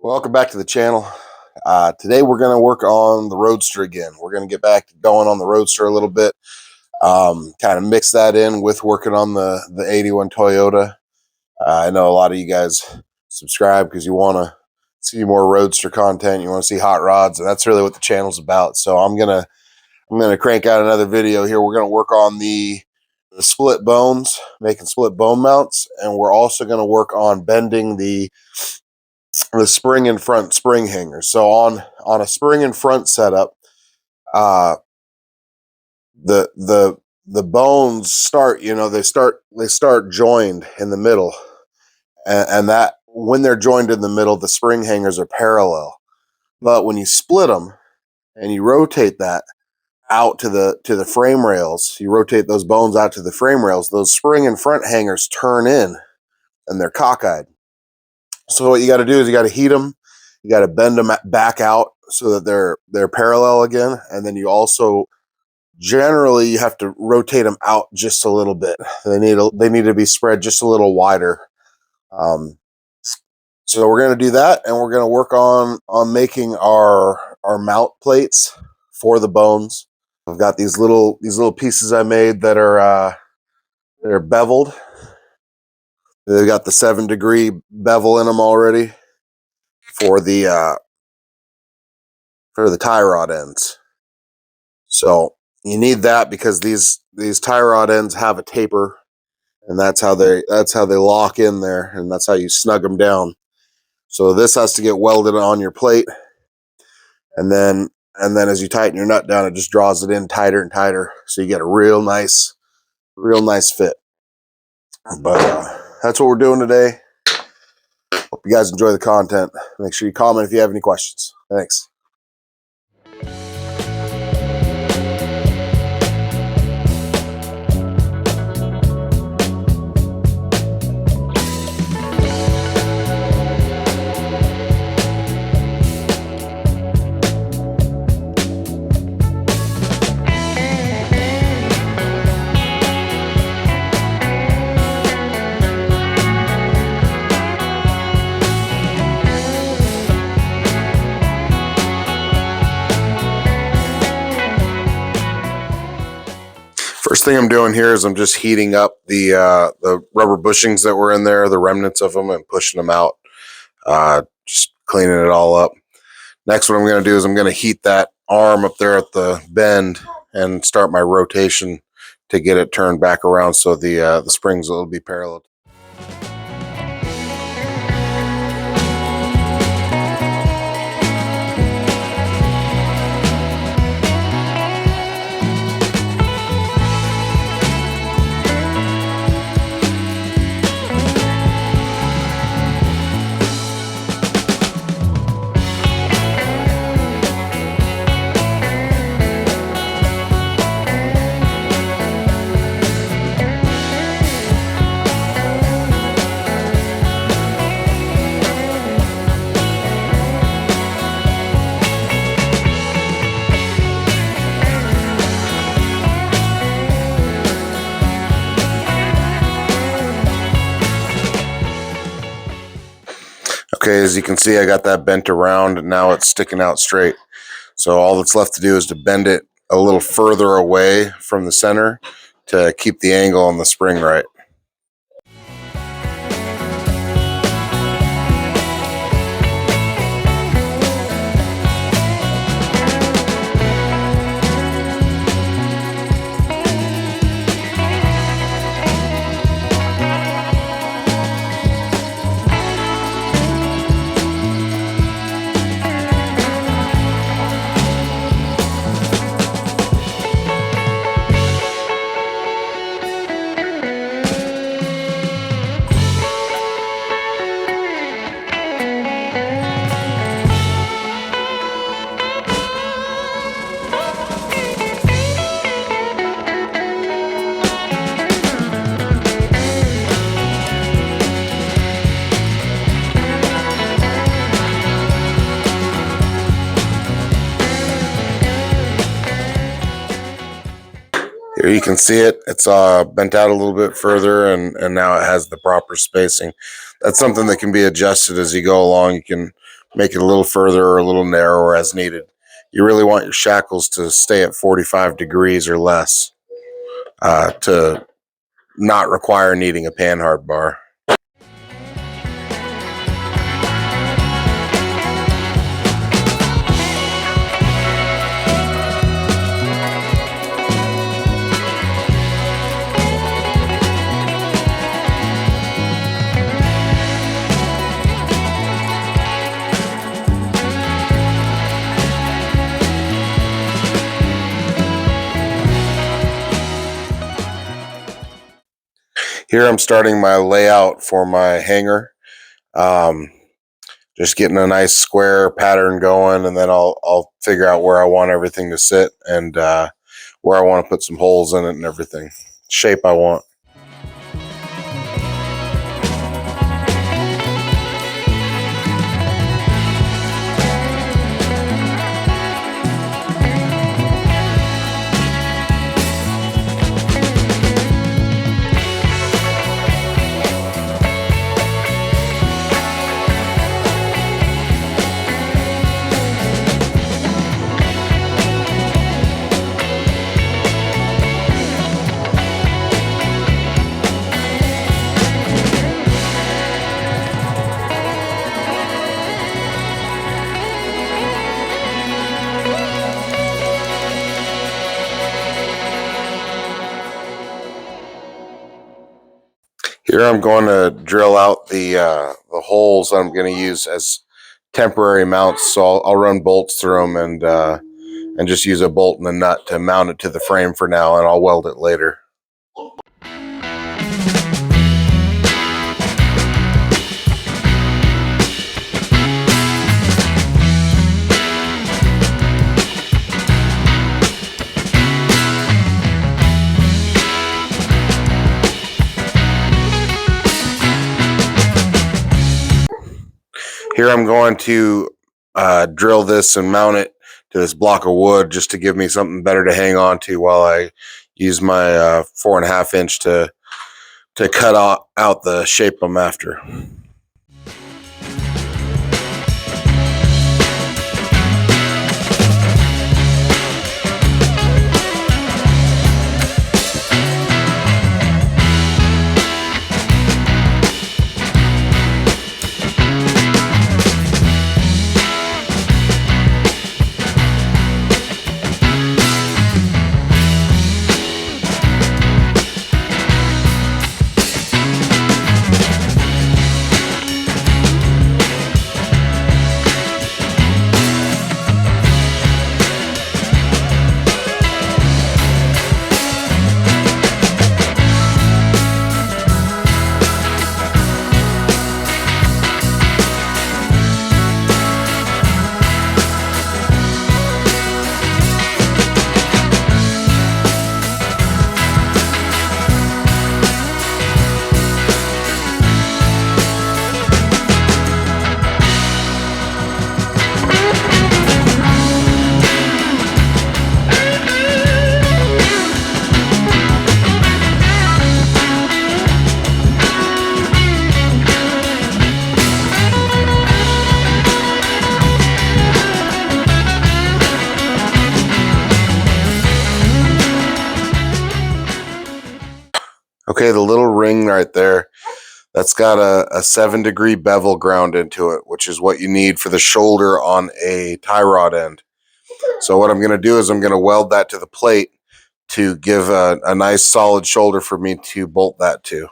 Welcome back to the channel. Today we're going to work on the Roadster again. We're going to get back to going on the Roadster a little bit. Kind of mix that in with working on the 81 Toyota. I know a lot of you guys subscribe because you want to see more Roadster content. You want to see hot rods, and that's really what the channel's about. So I'm gonna crank out another video here. We're gonna work on the split bones, making split bone mounts, and we're also going to work on bending the spring in front spring hangers. So on a spring in front setup, the bones start, they start joined in the middle, and that when they're joined in the middle, the spring hangers are parallel. But when you split them and you rotate that out to the frame rails, you rotate those bones out to the frame rails, those spring in front hangers turn in and they're cockeyed. So what you got to do is you got to heat them. You got to bend them back out so that they're parallel again, and then you also generally you have to rotate them out just a little bit. They need to be spread just a little wider. So we're going to do that, and we're going to work on making our mount plates for the bones. I've got these little pieces I made that are they're beveled. They've got the 7-degree bevel in them already for the tie rod ends. So you need that because these tie rod ends have a taper, and that's how they lock in there, and that's how you snug them down. So this has to get welded on your plate, and then as you tighten your nut down, it just draws it in tighter and tighter, so you get a real nice fit. But that's what we're doing today. Hope you guys enjoy the content. Make sure you comment if you have any questions. Thanks. First thing I'm doing here is I'm just heating up the rubber bushings that were in there, the remnants of them, and pushing them out, just cleaning it all up. Next, what I'm going to do is I'm going to heat that arm up there at the bend and start my rotation to get it turned back around so the springs will be parallel. Okay, as you can see, I got that bent around, and now it's sticking out straight. So all that's left to do is to bend it a little further away from the center to keep the angle on the spring right. Here you can see it. It's bent out a little bit further, and now it has the proper spacing. That's something that can be adjusted as you go along. You can make it a little further or a little narrower as needed. You really want your shackles to stay at 45 degrees or less to not require needing a panhard bar. Here I'm starting my layout for my hanger. Just getting a nice square pattern going, and then I'll figure out where I want everything to sit and where I want to put some holes in it and everything. Shape I want. Here I'm going to drill out the holes I'm going to use as temporary mounts. So I'll run bolts through them and just use a bolt and a nut to mount it to the frame for now, and I'll weld it later. Here I'm going to drill this and mount it to this block of wood just to give me something better to hang on to while I use my 4.5 inch to cut out the shape I'm after. Okay, the little ring right there, that's got a 7-degree bevel ground into it, which is what you need for the shoulder on a tie rod end. So what I'm going to do is I'm going to weld that to the plate to give a nice solid shoulder for me to bolt that to.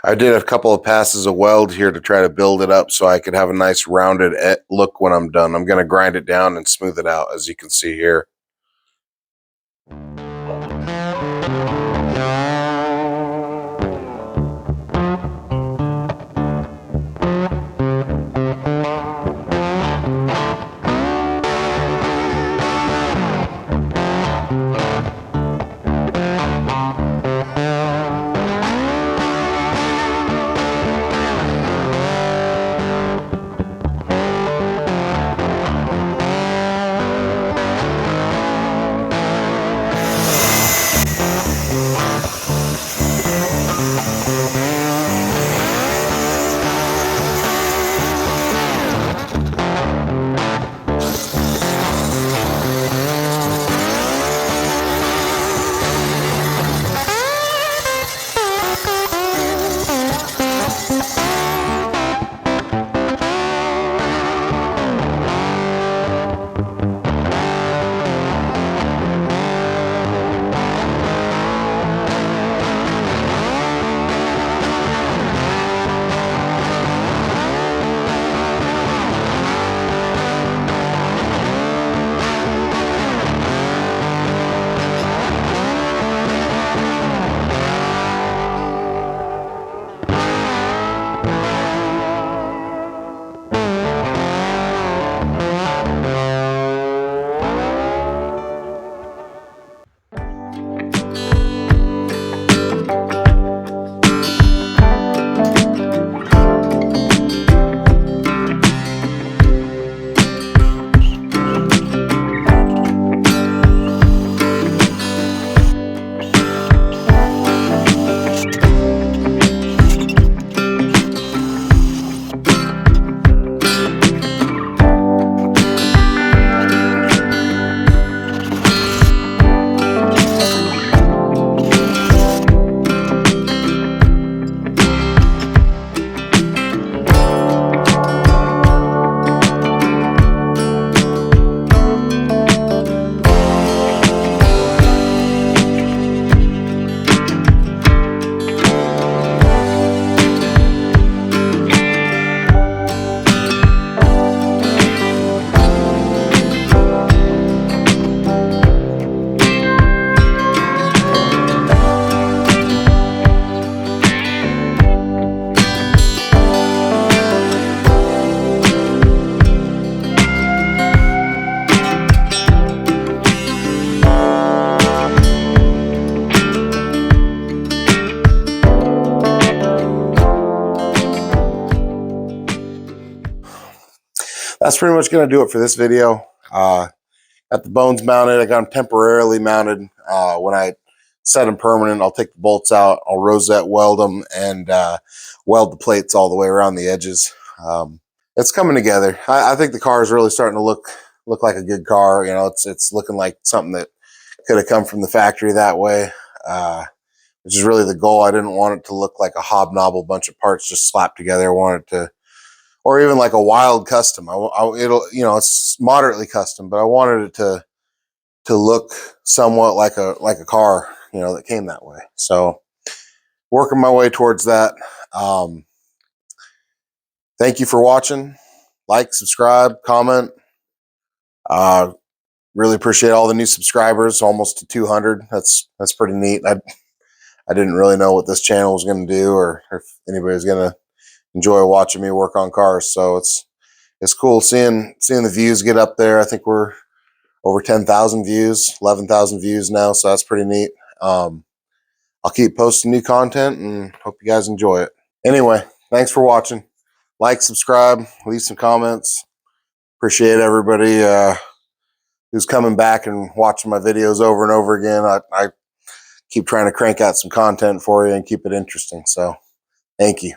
I did a couple of passes of weld here to try to build it up so I could have a nice rounded look when I'm done. I'm going to grind it down and smooth it out, as you can see here. that's pretty much going to do it for this video. Got the bones mounted. I got them temporarily mounted. When I set them permanent, I'll take the bolts out, I'll rosette weld them, and weld the plates all the way around the edges. It's coming together. I think the car is really starting to look like a good car. You know, it's looking like something that could have come from the factory that way, which is really the goal. I didn't want it to look like a hobnobble bunch of parts just slapped together. I wanted it to, or even like a wild custom. It'll, you know, it's moderately custom, but I wanted it to look somewhat like a car, you know, that came that way. So working my way towards that. Thank you for watching. Like, subscribe, comment. Really appreciate all the new subscribers, almost to 200. That's pretty neat. I didn't really know what this channel was going to do, or if anybody was going to enjoy watching me work on cars. So it's cool seeing the views get up there. I think we're over 10,000 views, 11,000 views now. So that's pretty neat. I'll keep posting new content and hope you guys enjoy it. Anyway, thanks for watching. Like, subscribe, leave some comments. Appreciate everybody who's coming back and watching my videos over and over again. I keep trying to crank out some content for you and keep it interesting. So thank you.